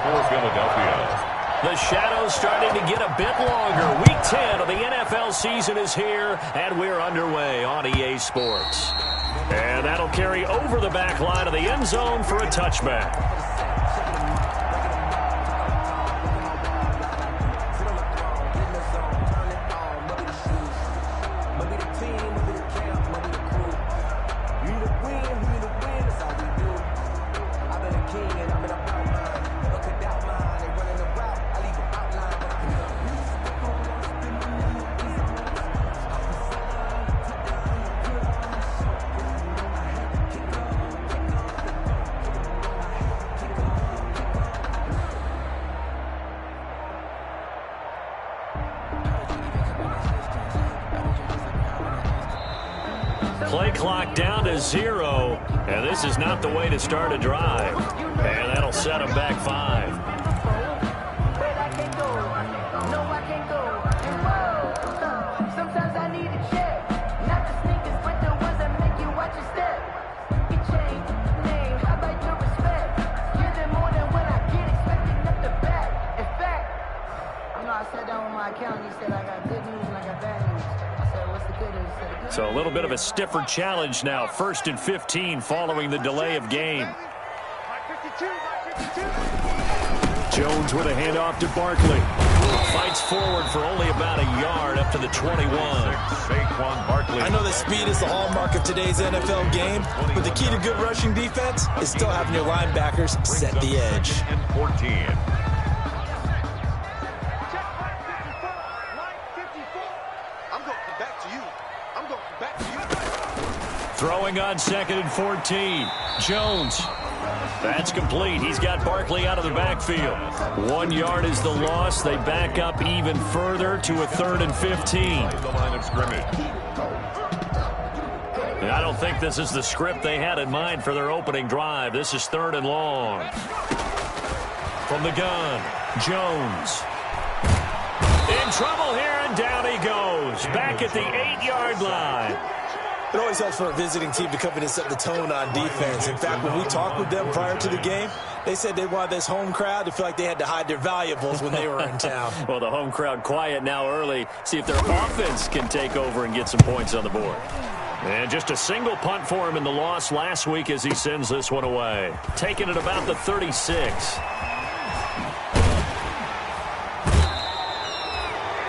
for Philadelphia. The shadow's starting to get a bit longer. Week 10 of the NFL season is here, and we're underway on EA Sports. And that'll carry over the back line of the end zone for a touchback. Play clock down to 0, and this is not the way to start a drive. And that'll set them back 5. So a little bit of a stiffer challenge now. 1st and 15 following the delay of game. Jones with a handoff to Barkley. Fights forward for only about a yard up to the 21. I know that speed is the hallmark of today's NFL game, but the key to good rushing defense is still having your linebackers set the edge. 14. Throwing on 2nd and 14. Jones. That's complete. He's got Barkley out of the backfield. 1 yard is the loss. They back up even further to a 3rd and 15. The line of scrimmage. I don't think this is the script they had in mind for their opening drive. This is 3rd and long. From the gun, Jones. In trouble here, and down he goes. Back at the 8-yard line. It always helps for a visiting team to come in and set the tone on defense. In fact, when we talked with them prior to the game, they said they wanted this home crowd to feel like they had to hide their valuables when they were in town. Well, the home crowd quiet now early. See if their offense can take over and get some points on the board. And just a single punt for him in the loss last week as he sends this one away. Taking it about the 36.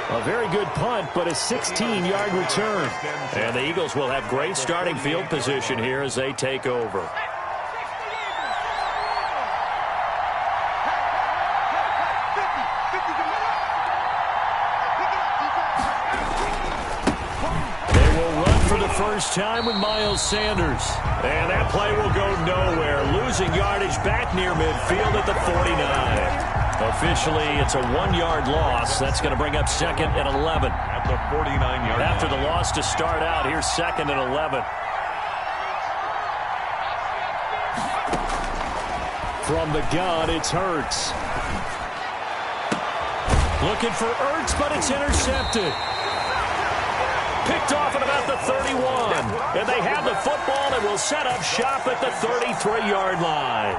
A very good punt, but a 16-yard return. And the Eagles will have great starting field position here as they take over. They will run for the first time with Miles Sanders. And that play will go nowhere. Losing yardage back near midfield at the 49. Officially, it's a 1-yard loss. That's going to bring up 2nd and 11. At the 49-yard line. After the loss to start out, here's 2nd and 11. From the gun, it's Hurts. Looking for Ertz, but it's intercepted. Picked off at about the 31. And they have the football and will set up shop at the 33-yard line.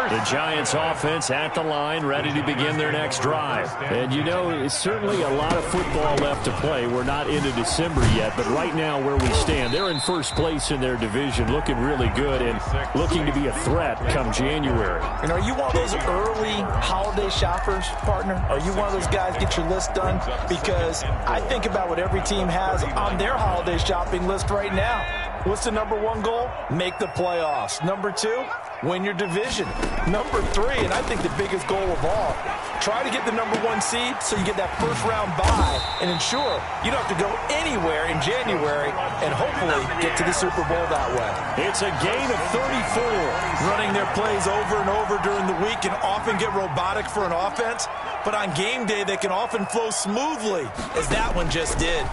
The Giants offense at the line, ready to begin their next drive. And, you know, it's certainly a lot of football left to play. We're not into December yet, but right now where we stand, they're in first place in their division, looking really good and looking to be a threat come January. And are you one of those early holiday shoppers, partner? Are you one of those guys get your list done? Because I think about what every team has on their holiday shopping list right now. What's the number 1 goal? Make the playoffs. Number 2, win your division. Number 3, and I think the biggest goal of all, try to get the number 1 seed so you get that first-round bye and ensure you don't have to go anywhere in January and hopefully get to the Super Bowl that way. It's a gain of 34. Running their plays over and over during the week can often get robotic for an offense, but on game day they can often flow smoothly, as that one just did.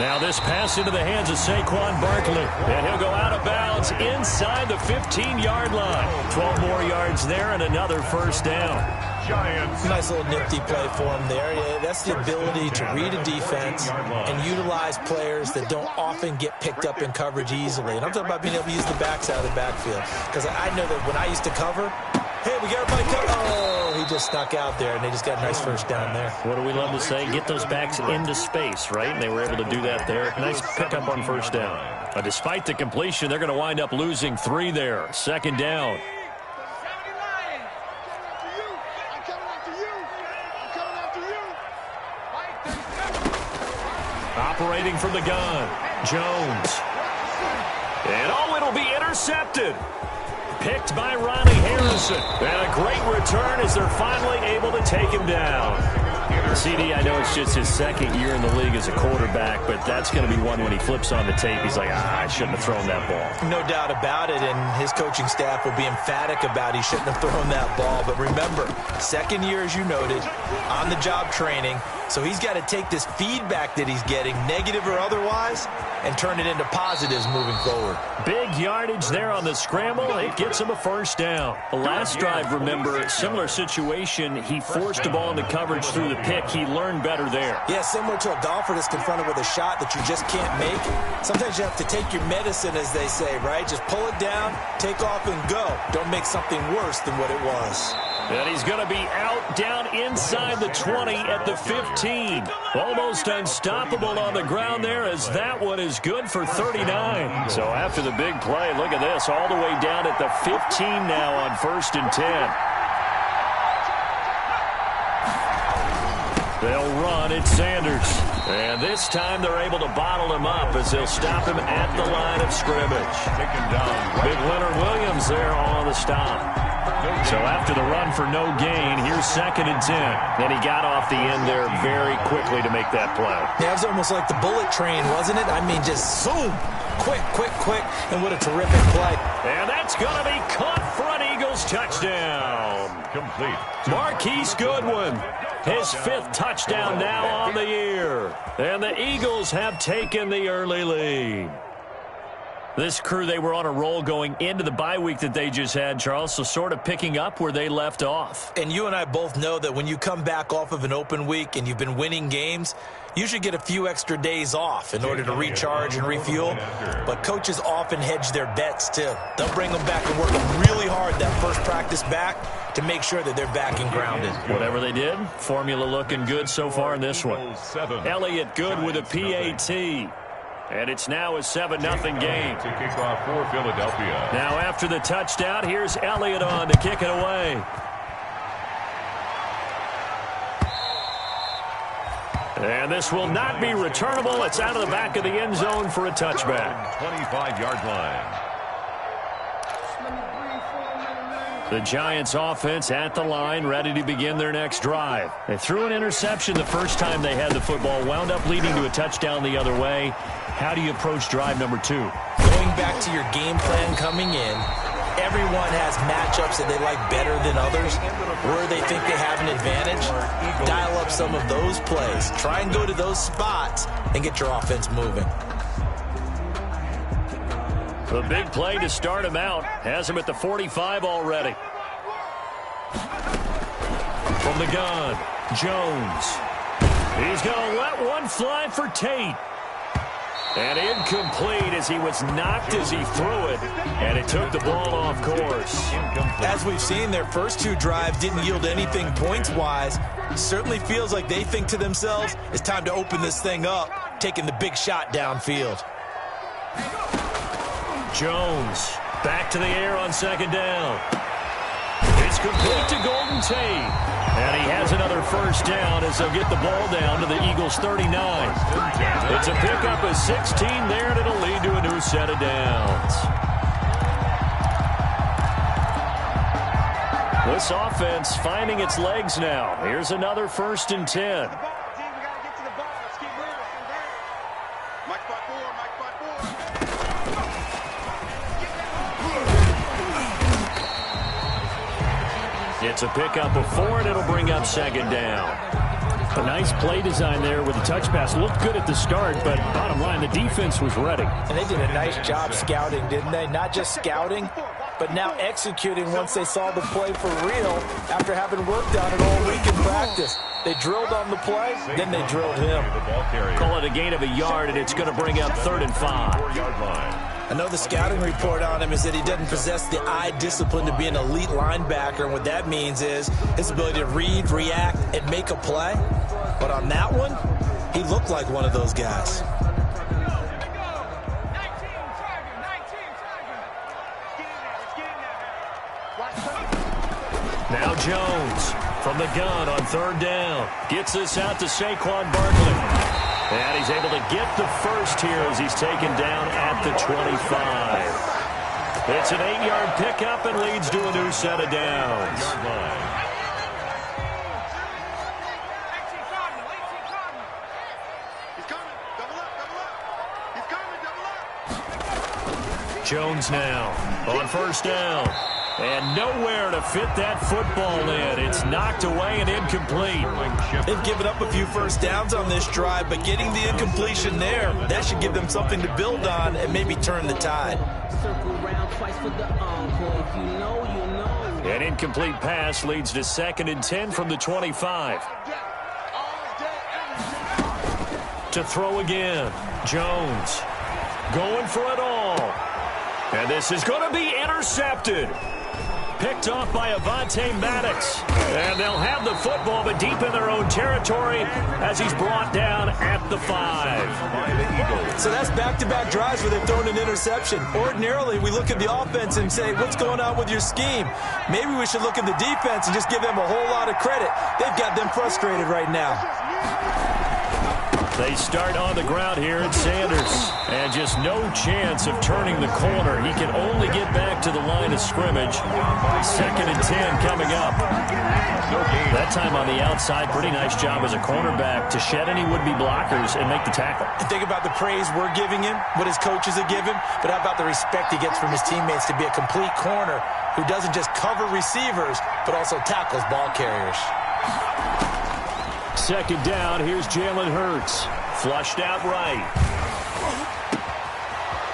Now this pass into the hands of Saquon Barkley. And he'll go out of bounds downs inside the 15-yard line. 12 more yards there and another first down. Giants. Nice little nifty play for him there. Yeah, that's the ability to read a defense and utilize players that don't often get picked up in coverage easily. And I'm talking about being able to use the backs out of the backfield. Because I know that when I used to cover, hey, we got everybody covered. Oh, he just snuck out there, and they just got a nice first down there. What do we love to say? Get those backs into space, right? And they were able to do that there. Nice pickup on first down. But despite the completion, they're going to wind up losing 3 there. Second down. Operating from the gun, Jones. And oh, it'll be intercepted. Picked by Ronnie Harrison. And a great return as they're finally able to take him down. CD, I know it's just his second year in the league as a quarterback, but that's going to be one when he flips on the tape. He's like, I shouldn't have thrown that ball. No doubt about it, and his coaching staff will be emphatic about he shouldn't have thrown that ball. But remember, second year, as you noted, on-the-job training, so he's got to take this feedback that he's getting, negative or otherwise, and turn it into positives moving forward. Big yardage there on the scramble. It gets him a first down. The last drive, remember, similar situation. He forced the ball into coverage through the pick. He learned better there. Yeah, similar to a golfer that's confronted with a shot that you just can't make. Sometimes you have to take your medicine, as they say, right? Just pull it down, take off, and go. Don't make something worse than what it was. And he's going to be out down inside the 20 at the 15. Almost unstoppable on the ground there, as that one is good for 39. So after the big play, look at this, all the way down at the 15 now on 1st and 10. They'll run at Sanders. And this time they're able to bottle him up as they'll stop him at the line of scrimmage. Big Leonard Williams there on the stop. So after the run for no gain, here's 2nd and 10. Then he got off the end there very quickly to make that play. Yeah, it was almost like the bullet train, wasn't it? I mean, just zoom. Quick, quick, quick. And what a terrific play. And that's going to be caught for an Eagles touchdown. Complete. Marquise Goodwin, his 5th touchdown now on the year. And the Eagles have taken the early lead. This crew, they were on a roll going into the bye week that they just had, Charles, so sort of picking up where they left off. And you and I both know that when you come back off of an open week and you've been winning games, you should get a few extra days off in order to recharge and refuel. But coaches often hedge their bets, too. They'll bring them back and work them really hard that first practice back to make sure that they're back and grounded. Whatever they did, formula looking good so far in this one. Elliott good with a PAT. And it's now a 7-0 game. To kick off for Philadelphia. Now after the touchdown, here's Elliott on to kick it away. And this will not be returnable. It's out of the back of the end zone for a touchback. 25-yard line. The Giants offense at the line, ready to begin their next drive. They threw an interception the first time they had the football, wound up leading to a touchdown the other way. How do you approach drive number 2? Going back to your game plan coming in, everyone has matchups that they like better than others. Where they think they have an advantage, dial up some of those plays. Try and go to those spots and get your offense moving. A big play to start him out. Has him at the 45 already. From the gun, Jones. He's going to let one fly for Tate. And incomplete as he was knocked as he threw it. And it took the ball off course. As we've seen, their first 2 drives didn't yield anything points-wise. Certainly feels like they think to themselves, it's time to open this thing up, taking the big shot downfield. Jones back to the air on 2nd down. It's complete to Golden Tate. And he has another first down as they'll get the ball down to the Eagles' 39. It's a pickup of 16 there, and it'll lead to a new set of downs. This offense finding its legs now. Here's another 1st and 10. It's a pickup of 4, and it'll bring up 2nd down. A nice play design there with the touch pass. Looked good at the start, but bottom line, the defense was ready. And they did a nice job scouting, didn't they? Not just scouting, but now executing once they saw the play for real after having worked on it all week in practice. They drilled on the play, then they drilled him. Call it a gain of a yard, and it's going to bring up 3rd and 5. I know the scouting report on him is that he doesn't possess the eye discipline to be an elite linebacker, and what that means is his ability to read, react, and make a play. But on that one, he looked like one of those guys. Now Jones from the gun on 3rd down. Gets this out to Saquon Barkley. And he's able to get the first here as he's taken down at the 25. It's an 8-yard pickup and leads to a new set of downs. Jones now on 1st down. And nowhere to fit that football in. It's knocked away and incomplete. They've given up a few first downs on this drive, but getting the incompletion there, that should give them something to build on and maybe turn the tide. An incomplete pass leads to 2nd and 10 from the 25. To throw again. Jones going for it all. And this is going to be intercepted. Picked off by Avonte Maddox. And they'll have the football, but deep in their own territory as he's brought down at the 5. So that's back-to-back drives where they've thrown an interception. Ordinarily, we look at the offense and say, what's going on with your scheme? Maybe we should look at the defense and just give them a whole lot of credit. They've got them frustrated right now. They start on the ground here at Sanders. And just no chance of turning the corner. He can only get back to the line of scrimmage. 2nd and 10 coming up. That time on the outside, pretty nice job as a cornerback to shed any would-be blockers and make the tackle. And think about the praise we're giving him, what his coaches have given, but how about the respect he gets from his teammates to be a complete corner who doesn't just cover receivers, but also tackles ball carriers. 2nd down, here's Jalen Hurts. Flushed out right.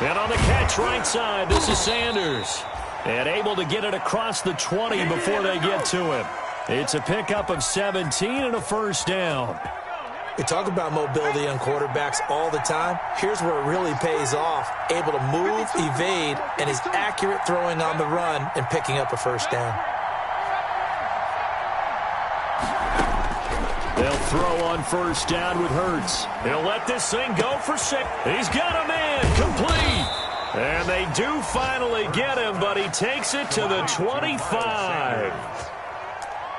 And on the catch right side, this is Sanders. And able to get it across the 20 before they get to him. It's a pickup of 17 and a 1st down. We talk about mobility on quarterbacks all the time. Here's where it really pays off. Able to move, evade, and is accurate throwing on the run and picking up a 1st down. They'll throw on 1st down with Hurts. He'll let this thing go for 6. He's got a man complete. And they do finally get him, but he takes it to the 25.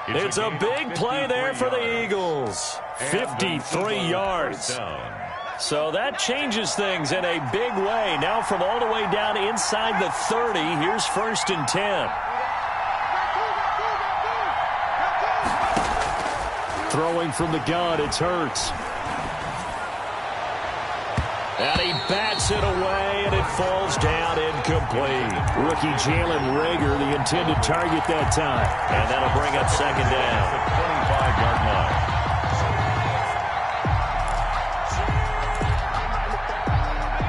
It's a big play there for the Eagles. 53 yards. So that changes things in a big way. Now from all the way down inside the 30, here's 1st and 10. Throwing from the gun, it's Hurts. And he bats it away, and it falls down incomplete. Rookie Jalen Reagor, the intended target that time. And that'll bring up 2nd down. 25-yard line.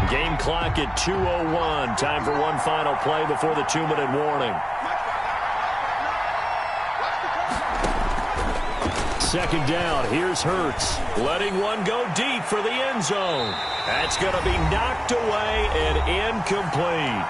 Game clock at 2:01. Time for one final play before the 2-minute warning. 2nd down, here's Hurts. Letting one go deep for the end zone. That's going to be knocked away and incomplete.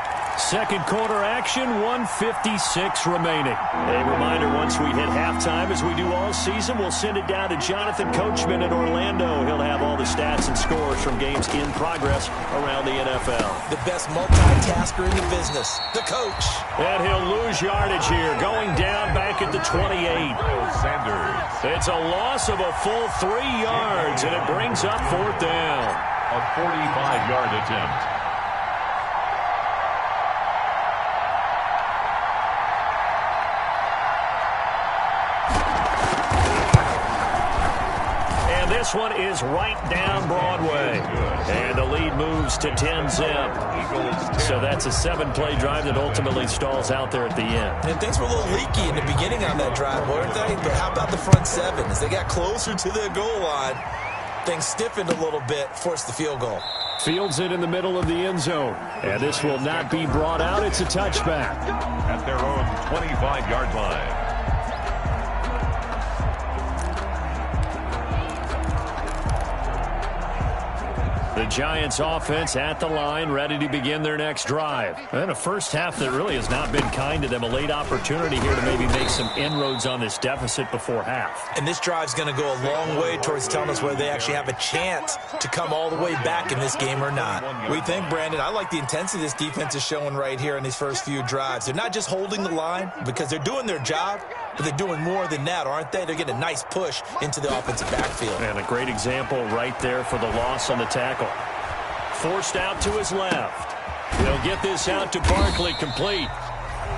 2nd quarter action, 1:56 remaining. A reminder, once we hit halftime, as we do all season, we'll send it down to Jonathan Coachman in Orlando. He'll have all the stats and scores from games in progress around the NFL. The best multitasker in the business, the coach. And he'll lose yardage here, going down back at the 28. Sanders. It's a loss of a full 3 yards, and it brings up 4th down. A 45-yard attempt. this one is right down Broadway. And the lead moves to 10-zip. So that's a 7-play drive that ultimately stalls out there at the end. And things were a little leaky in the beginning on that drive, weren't they? But how about the front seven? As they got closer to the goal line, things stiffened a little bit, forced the field goal. Fields it in the middle of the end zone. And this will not be brought out. It's a touchback. At their own 25-yard line. The Giants offense at the line, ready to begin their next drive. And a first half that really has not been kind to them. A late opportunity here to maybe make some inroads on this deficit before half. And this drive's going to go a long way towards telling us whether they actually have a chance to come all the way back in this game or not. We think, Brandon, I like the intensity this defense is showing right here in these first few drives. They're not just holding the line because they're doing their job, but they're doing more than that, aren't they? They're getting a nice push into the offensive backfield. And a great example right there for the loss on the tackle. Forced out to his left. He'll get this out to Barkley, complete.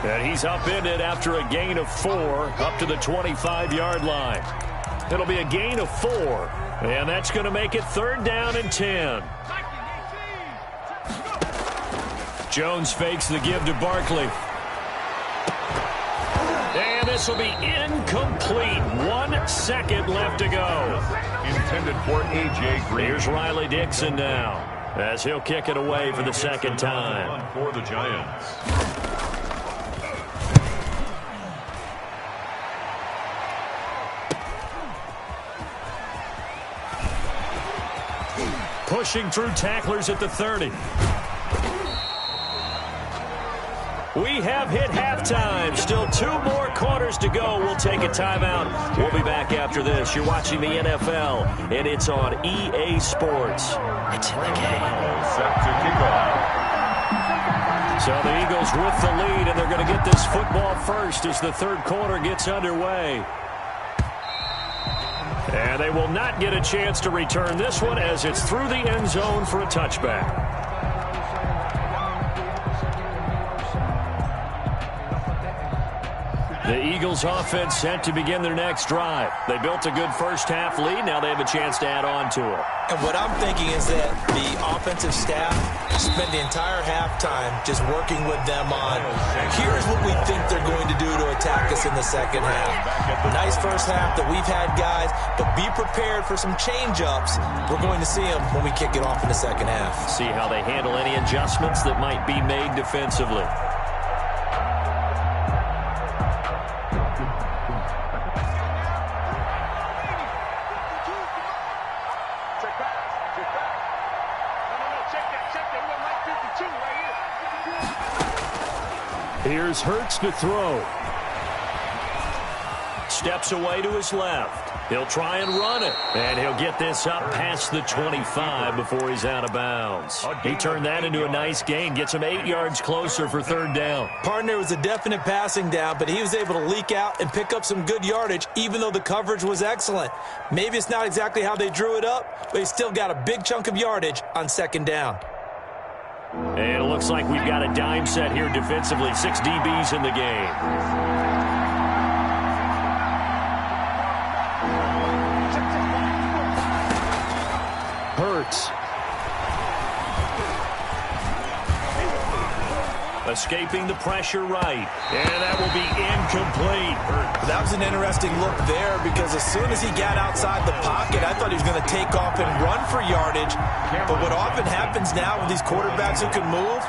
And he's upended after a gain of 4 up to the 25-yard line. It'll be a gain of 4, and that's going to make it 3rd down and 10. Jones fakes the give to Barkley. And this will be incomplete. 1 second left to go. Intended for A.J. Green. Here's Riley Dixon now, as he'll kick it away for the second time. For the Giants. Pushing through tacklers at the 30. We have hit halftime. Still 2 more quarters to go. We'll take a timeout. We'll be back after this. You're watching the NFL, and it's on EA Sports. It's in the game. Set to kick off. So the Eagles with the lead, and they're going to get this football first as the 3rd quarter gets underway. And they will not get a chance to return this one as it's through the end zone for a touchback. The Eagles offense set to begin their next drive. They built a good first half lead. Now they have a chance to add on to it. And what I'm thinking is that the offensive staff spent the entire halftime just working with them on, here's what we think they're going to do to attack us in the second half. Nice first half that we've had, guys, but be prepared for some change-ups. We're going to see them when we kick it off in the second half. See how they handle any adjustments that might be made defensively. Here's Hurts to throw. Steps away to his left. He'll try and run it. And he'll get this up past the 25 before he's out of bounds. He turned that into a nice gain. Gets him 8 yards closer for 3rd down. Partner was a definite passing down, but he was able to leak out and pick up some good yardage, even though the coverage was excellent. Maybe it's not exactly how they drew it up, but he still got a big chunk of yardage on 2nd down. And it looks like we've got a dime set here defensively. 6 DBs in the game. Hurts. Escaping the pressure right. And that will be incomplete. That was an interesting look there because as soon as he got outside the pocket, I thought he was going to take off and run for yardage. But what often happens now with these quarterbacks who can move,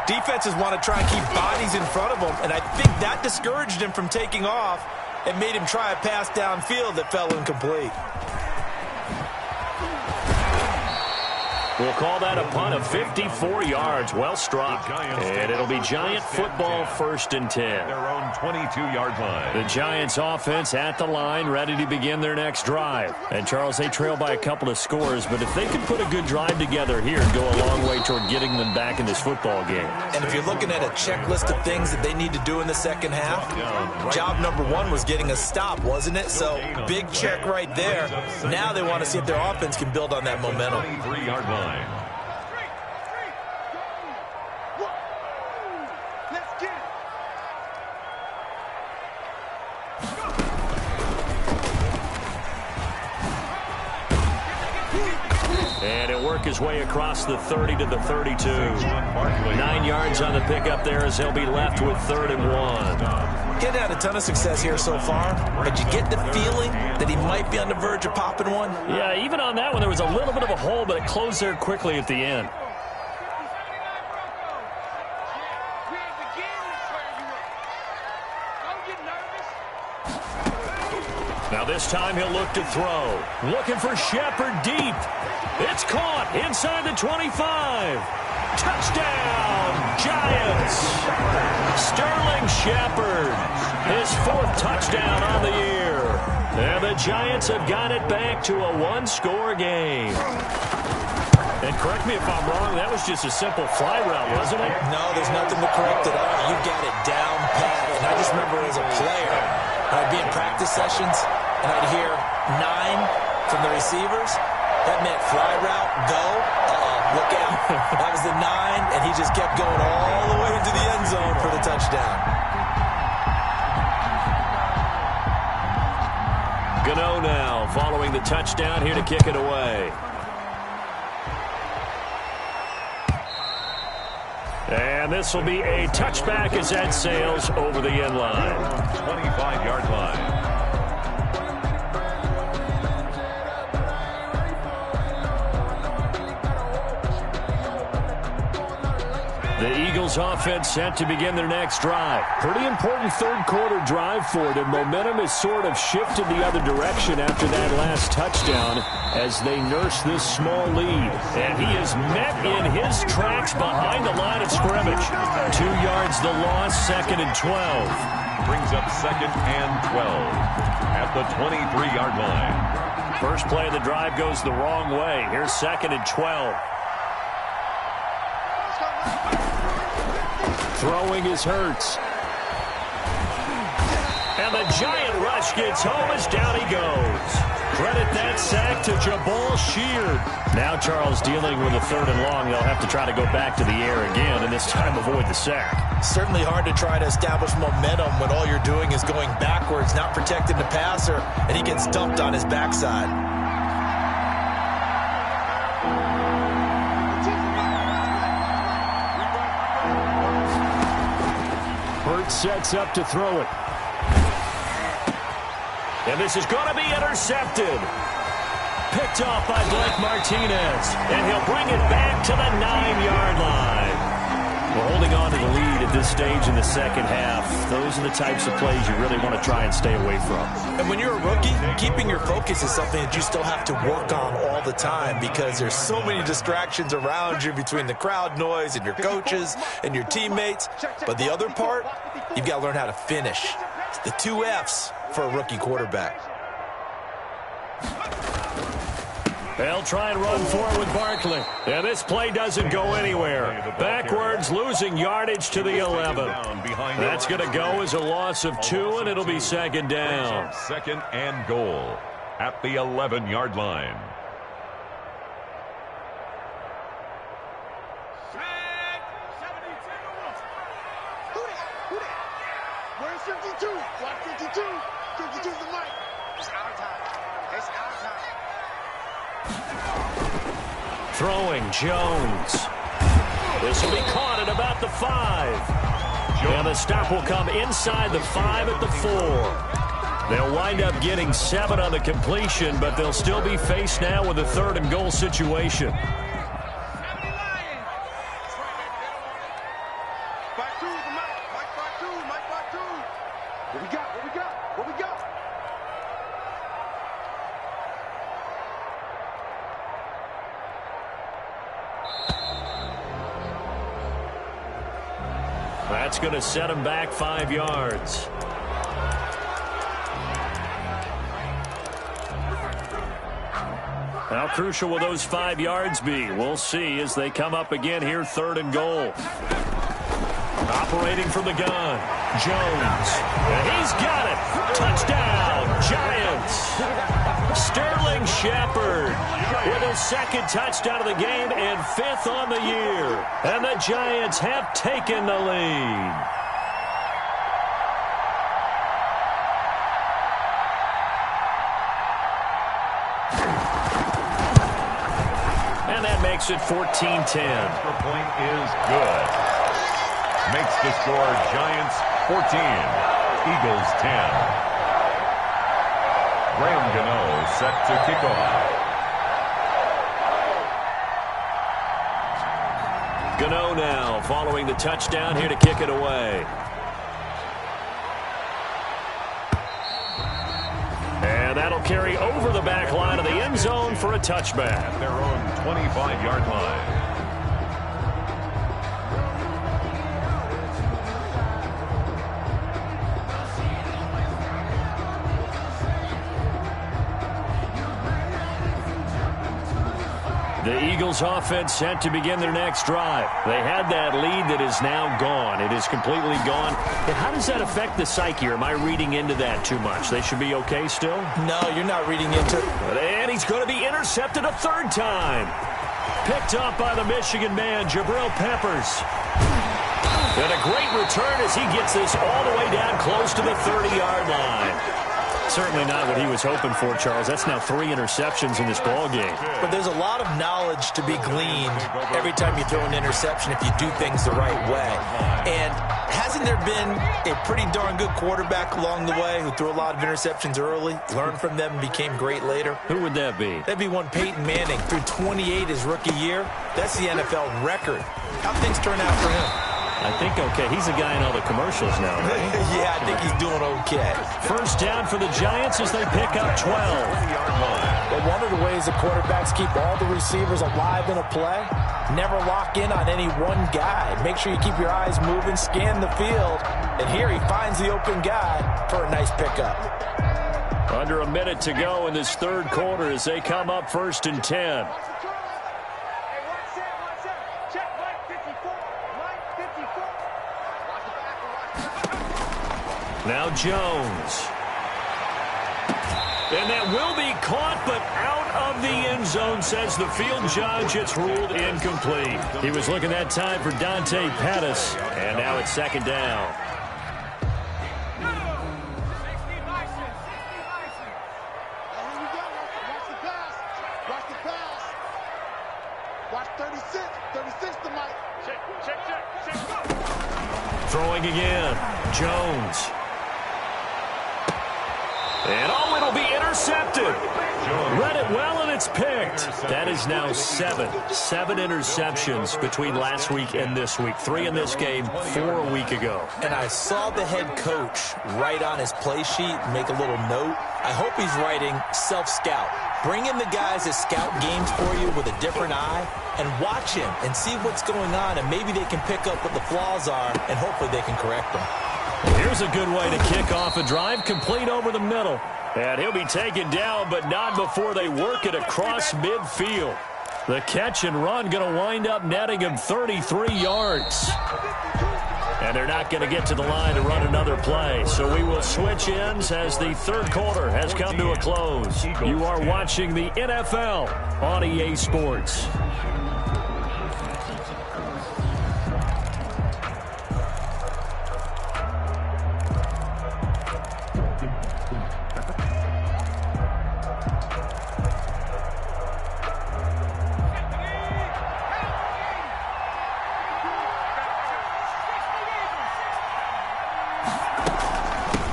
defenses want to try and keep bodies in front of them. And I think that discouraged him from taking off and made him try a pass downfield that fell incomplete. We'll call that a punt of 54 yards. Well struck. And it'll be Giant football 1st and 10. Their own 22-yard line. The Giants offense at the line, ready to begin their next drive. And, Charles, they trail by a couple of scores, but if they could put a good drive together here and go a long way toward getting them back in this football game. And if you're looking at a checklist of things that they need to do in the second half, job number 1 was getting a stop, wasn't it? So, big check right there. Now they want to see if their offense can build on that momentum. 23-yard line. work his way across the 30 to the 32. 9 yards on the pickup there as he'll be left with 3rd and 1. He's had a ton of success here so far, but you get the feeling that he might be on the verge of popping one. Yeah, even on that one, there was a little bit of a hole, but it closed there quickly at the end. Now this time he'll look to throw. Looking for Shepard deep. It's caught inside the 25. Touchdown, Giants. Sterling Shepard, his 4th touchdown on the year. And the Giants have got it back to a 1-score game. And correct me if I'm wrong, that was just a simple fly route, wasn't it? No, there's nothing to correct at all. You got it down pat. And I just remember as a player, I'd be in practice sessions, and I'd hear 9 from the receivers. That meant fly route, go. Look out. That was the 9, and he just kept going all the way into the end zone for the touchdown. Gano now following the touchdown here to kick it away. And this will be a touchback as that sails over the end line. 25-yard line. The Eagles offense set to begin their next drive. Pretty important third-quarter drive for them. Momentum has sort of shifted the other direction after that last touchdown as they nurse this small lead. And he is met in his tracks behind the line of scrimmage. 2 yards the loss, 2nd and 12. Brings up 2nd and 12 at the 23-yard line. First play of the drive goes the wrong way. Here's 2nd and 12. Throwing is Hurts. And the giant rush gets home as down he goes. Credit that sack to Jabal Sheard. Now Charles dealing with a 3rd and long. They'll have to try to go back to the air again and this time avoid the sack. Certainly hard to try to establish momentum when all you're doing is going backwards, not protecting the passer, and he gets dumped on his backside. Sets up to throw it. And this is going to be intercepted. Picked off by Blake Martinez. And he'll bring it back to the 9-yard line. We're holding on to the lead at this stage in the second half. Those are the types of plays you really want to try and stay away from. And when you're a rookie, keeping your focus is something that you still have to work on all the time because there's so many distractions around you between the crowd noise and your coaches and your teammates. But the other part, you've got to learn how to finish. It's the 2 F's for a rookie quarterback. They'll try and run forward with Barkley. And this play doesn't go anywhere. Backwards, losing yardage to the 11. That's going to go as a loss of 2, and it'll be 2nd down. 2nd and goal at the 11-yard line. Where's 52? Block 52. 52's the mic. It's our time. It's our time. Throwing, Jones. This will be caught at about the 5. And the stop will come inside the 5 at the 4. They'll wind up getting 7 on the completion, but they'll still be faced now with a 3rd and goal situation. What we got? What we got? What we got? That's going to set him back 5 yards. How crucial will those 5 yards be? We'll see as they come up again here, 3rd and goal. Operating from the gun, Jones. And he's got it. Touchdown, Giants. Sterling Shepard with his 2nd touchdown of the game and 5th on the year. And the Giants have taken the lead. makes it 14-10. Extra point is good. Makes the score Giants 14, Eagles 10. Graham Gano set to kick off. Gano now following the touchdown here to kick it away. And that'll carry over the back line of the end zone for a touchback. At their own 25-yard line. The Eagles offense set to begin their next drive. They had that lead that is now gone. It is completely gone. And how does that affect the psyche? Or am I reading into that too much? They should be okay still? No, you're not reading into it. And he's going to be intercepted a third time. Picked up by the Michigan man, Jabril Peppers. And a great return as he gets this all the way down close to the 30-yard line. Certainly not what he was hoping for, Charles. That's now 3 interceptions in this ball game. But there's a lot of knowledge to be gleaned every time you throw an interception if you do things the right way. And hasn't there been a pretty darn good quarterback along the way who threw a lot of interceptions early, learned from them, and became great later? Who would that be? That'd be one Peyton Manning. Threw 28 his rookie year. That's the NFL record. How things turn out for him? I think okay. He's a guy in all the commercials now, right? Yeah, I think he's doing okay. First down for the Giants as they pick up 12. But one of the ways the quarterbacks keep all the receivers alive in a play, never lock in on any one guy. Make sure you keep your eyes moving, scan the field, and here he finds the open guy for a nice pickup. Under a minute to go in this third quarter as they come up 1st and 10. Now Jones. And that will be caught, but out of the end zone, says the field judge. It's ruled incomplete. He was looking that time for Dante Pettis, and now it's 2nd down. Watch the pass. Watch 36. 36 to Mike. Check. Throwing again. Jones. And it'll be intercepted. Read it well, and it's picked. That is now 7 interceptions between last week and this week. 3 in this game, 4 a week ago. And I saw the head coach write on his play sheet, make a little note. I hope he's writing self-scout. Bring in the guys that scout games for you with a different eye and watch him and see what's going on, and maybe they can pick up what the flaws are, and hopefully they can correct them. Here's a good way to kick off a drive, complete over the middle. And he'll be taken down, but not before they work it across midfield. The catch and run going to wind up netting him 33 yards. And they're not going to get to the line to run another play. So we will switch ends as the third quarter has come to a close. You are watching the NFL on EA Sports.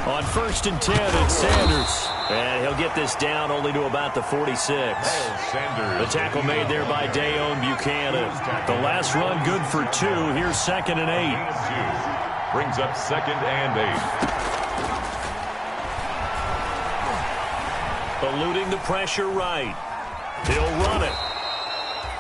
On 1st and 10, it's Sanders. And he'll get this down only to about the 46. The tackle made there by Dayon Buchanan. The last run good for 2. Here's 2nd and 8. Brings up 2nd and 8. Eluding the pressure right. He'll run it.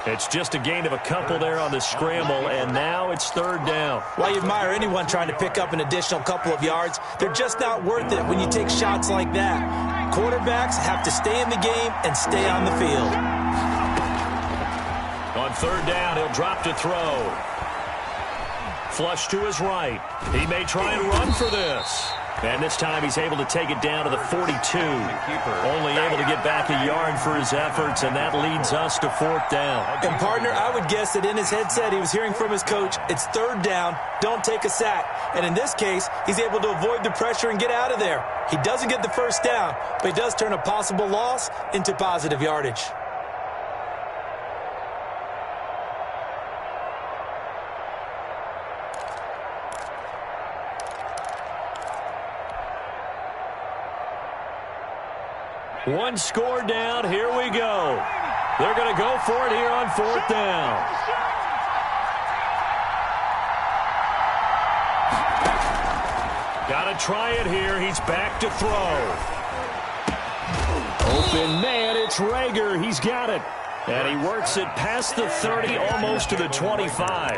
It's just a gain of a couple there on the scramble, and now it's 3rd down. Well, you admire anyone trying to pick up an additional couple of yards. They're just not worth it when you take shots like that. Quarterbacks have to stay in the game and stay on the field. On 3rd down, he'll drop to throw. Flush to his right. He may try and run for this. And this time he's able to take it down to the 42. Only able to get back a yard for his efforts, and that leads us to 4th down. And, partner, I would guess that in his headset he was hearing from his coach, it's 3rd down, don't take a sack. And in this case, he's able to avoid the pressure and get out of there. He doesn't get the 1st down, but he does turn a possible loss into positive yardage. One score down. Here we go. They're going to go for it here on 4th down. Got to try it here. He's back to throw. Open man, it's Rager. He's got it. And he works it past the 30, almost to the 25.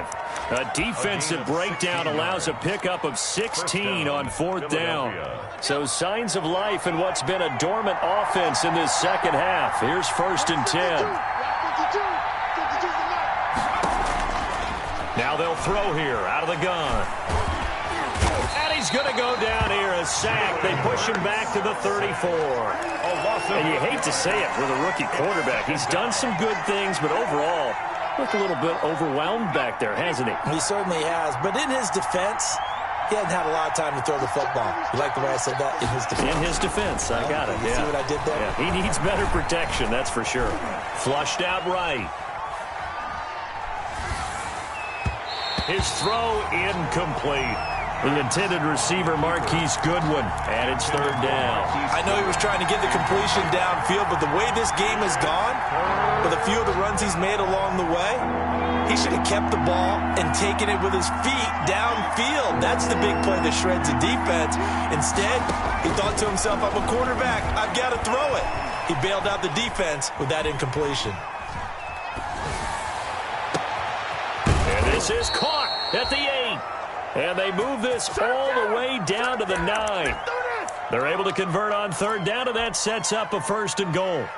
A defensive breakdown allows a pickup of 16 on 4th down. So signs of life in what's been a dormant offense in this second half. Here's 1st and 10. Now they'll throw here out of the gun. And he's going to go down here, a sack. They push him back to the 34. And you hate to say it with a rookie quarterback. He's done some good things, but overall, looked a little bit overwhelmed back there, hasn't he? He certainly has. But in his defense, he hasn't had a lot of time to throw the football. You like the way I said that? In his defense. In his defense. I got it. You see what I did there? Yeah, he needs better protection, that's for sure. Flushed out right. His throw incomplete. The intended receiver, Marquise Goodwin, and it's 3rd down. I know he was trying to get the completion downfield, but the way this game has gone, with a few of the runs he's made along the way, he should have kept the ball and taken it with his feet downfield. That's the big play that shreds a defense. Instead, he thought to himself, I'm a quarterback, I've got to throw it. He bailed out the defense with that incompletion. And this is caught at the 8. And they move this all the way down to the 9. They're able to convert on 3rd down, and that sets up a 1st and goal.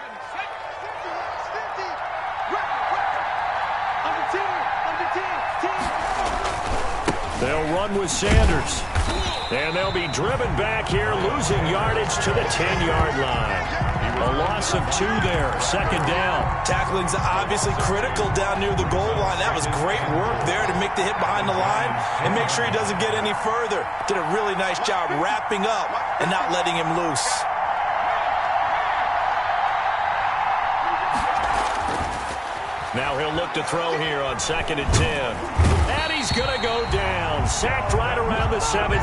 They'll run with Sanders. And they'll be driven back here, losing yardage to the 10-yard line. A loss of 2 there, 2nd down. Tackling's obviously critical down near the goal line. That was great work there to make the hit behind the line and make sure he doesn't get any further. Did a really nice job wrapping up and not letting him loose. Now he'll look to throw here on 2nd and 10. And he's going to go down. Sacked right around the 17.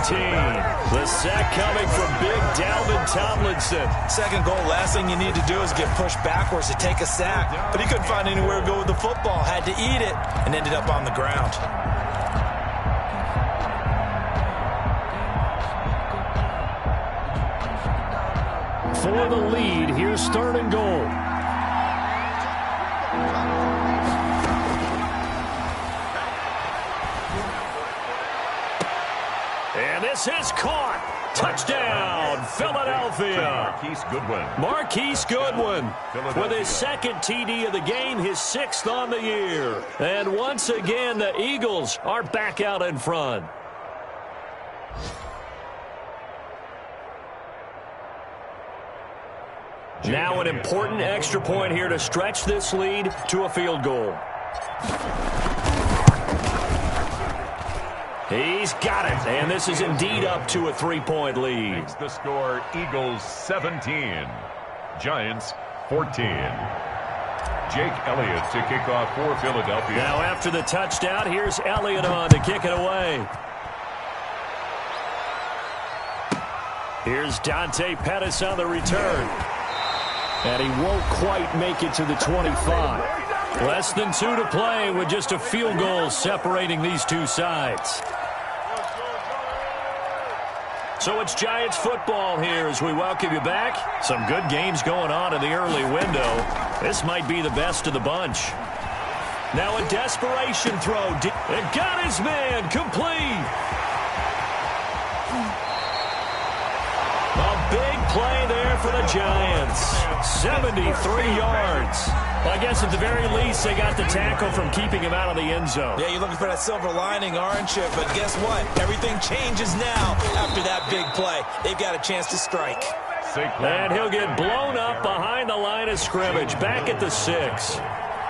The sack coming from big Dalvin Tomlinson. 2nd goal, last thing you need to do is get pushed backwards to take a sack. But he couldn't find anywhere to go with the football. Had to eat it and ended up on the ground. For the lead, here's 3rd and goal. And this is caught. Touchdown, Philadelphia. Marquise Goodwin with his 2nd TD of the game, his 6th on the year. And once again, the Eagles are back out in front. Now an important extra point here to stretch this lead to a field goal. He's got it, and this is indeed up to a 3-point lead. Makes the score Eagles 17, Giants 14. Jake Elliott to kick off for Philadelphia. Now after the touchdown, here's Elliott on to kick it away. Here's Dante Pettis on the return. And he won't quite make it to the 25. Less than 2 to play with just a field goal separating these two sides. So it's Giants football here as we welcome you back. Some good games going on in the early window. This might be the best of the bunch. Now a desperation throw. It got his man complete. A big play there for the Giants. 73 yards. Well, I guess at the very least they got the tackle from keeping him out of the end zone. Yeah, you're looking for that silver lining, aren't you? But guess what? Everything changes now after that big play. They've got a chance to strike. And he'll get blown up behind the line of scrimmage. Back at the 6.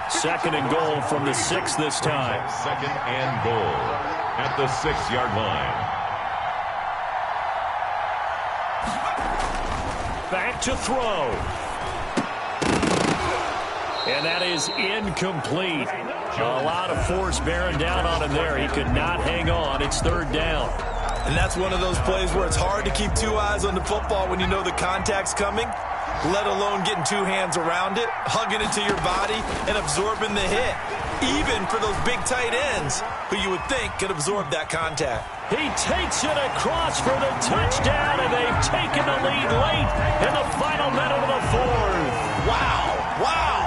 2nd and goal from the 6 this time. 2nd and goal at the 6-yard line. Back to throw. And that is incomplete. A lot of force bearing down on him there. He could not hang on. It's 3rd down. And that's one of those plays where it's hard to keep 2 eyes on the football when you know the contact's coming. let alone getting two hands around it, hugging it to your body, and absorbing the hit. Even for those big tight ends who you would think could absorb that contact. He takes it across for the touchdown, and they've taken the lead late in the final minute of the fourth. Wow, wow,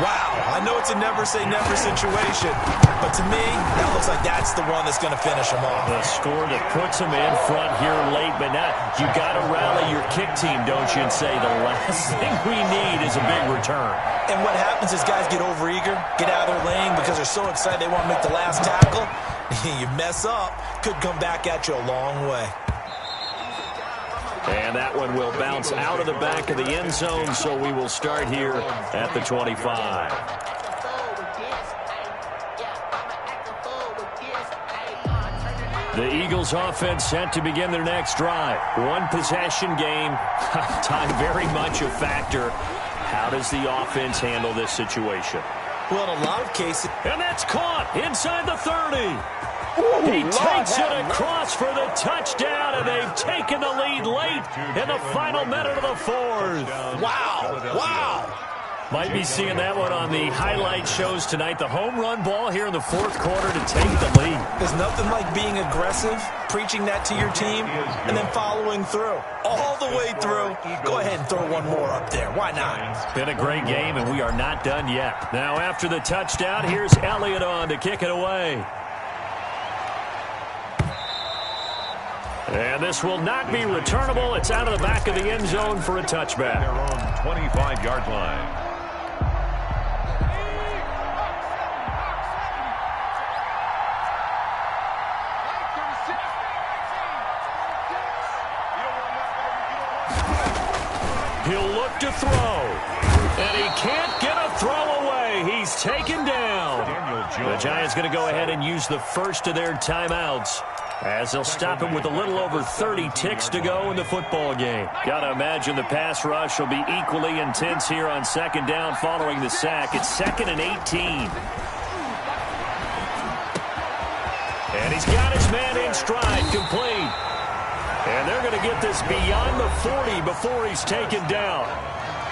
wow. I know it's a never-say-never situation, but to me, that looks like that's the one that's going to finish them off. The score that puts them in front here late, but now you got to rally your kick team, don't you, and say the last thing we need is a big return. And what happens is guys get overeager, get out of their lane because they're so excited they want to make the last tackle. You mess up, could come back at you a long way. And that one will bounce out of the back of the end zone, so we will start here at the 25. The Eagles offense set to begin their next drive. One possession game. Time very much a factor. How does the offense handle this situation? Well, in a lot of cases. And that's caught inside the 30. He takes it across for the touchdown, and they've taken the lead late in the final minute of the fourth. Wow, wow. Might be seeing that one on the highlight shows tonight. The home run ball here in the fourth quarter to take the lead. There's nothing like being aggressive, preaching that to your team, and then following through. All the way through. Go ahead and throw one more up there. Why not? Been a great game, and we are not done yet. Now, after the touchdown, here's Elliott on to kick it away. And this will not be returnable. It's out of the back of the end zone for a touchback. Their own 25-yard line. He'll look to throw. And he can't get a throw away. He's taken down. The Giants going to go ahead and use the first of their timeouts, as they'll stop him with a little over 30 ticks to go in the football game. Got to imagine the pass rush will be equally intense here on second down following the sack. It's 2nd and 18. And he's got his man in stride, complete. And they're going to get this beyond the 40 before he's taken down.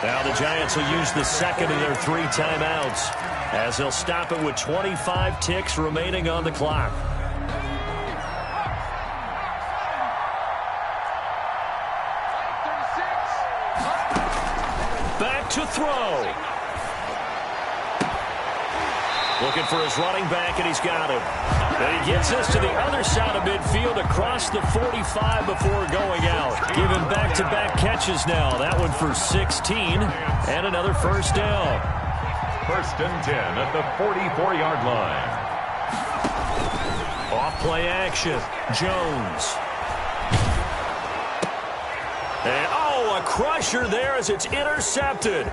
Now the Giants will use the second of their 3 timeouts, as they'll stop it with 25 ticks remaining on the clock. Back to throw. Looking for his running back, and he's got him. And he gets this to the other side of midfield across the 45 before going out. Giving back-to-back catches now. That one for 16 and another first down. 1st and 10 at the 44-yard line. Off-play action. Jones. And, oh, a crusher there as it's intercepted.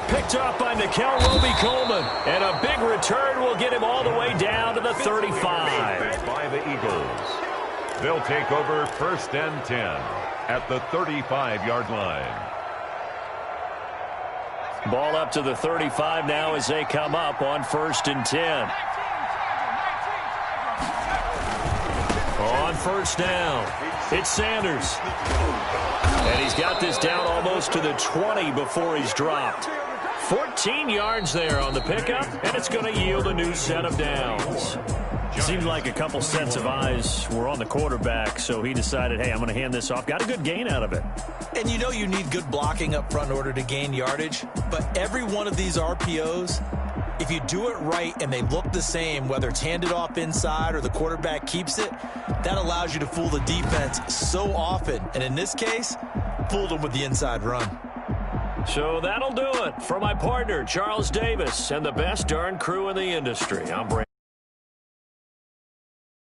Picked up by Nikel Roby-Coleman. And a big return will get him all the way down to the 35. By the Eagles. They'll take over 1st and 10 at the 35-yard line. Ball up to the 35 now as they come up on 1st and 10. On first down, it's Sanders. And he's got this down almost to the 20 before he's dropped. 14 yards there on the pickup, and it's going to yield a new set of downs. It seemed like a couple sets of eyes were on the quarterback, so he decided, hey, I'm going to hand this off. Got a good gain out of it. And you know you need good blocking up front in order to gain yardage, but every one of these RPOs, if you do it right and they look the same, whether it's handed off inside or the quarterback keeps it, that allows you to fool the defense so often. And in this case, fooled them with the inside run. So that'll do it for my partner, Charles Davis, and the best darn crew in the industry. I'm Brandon.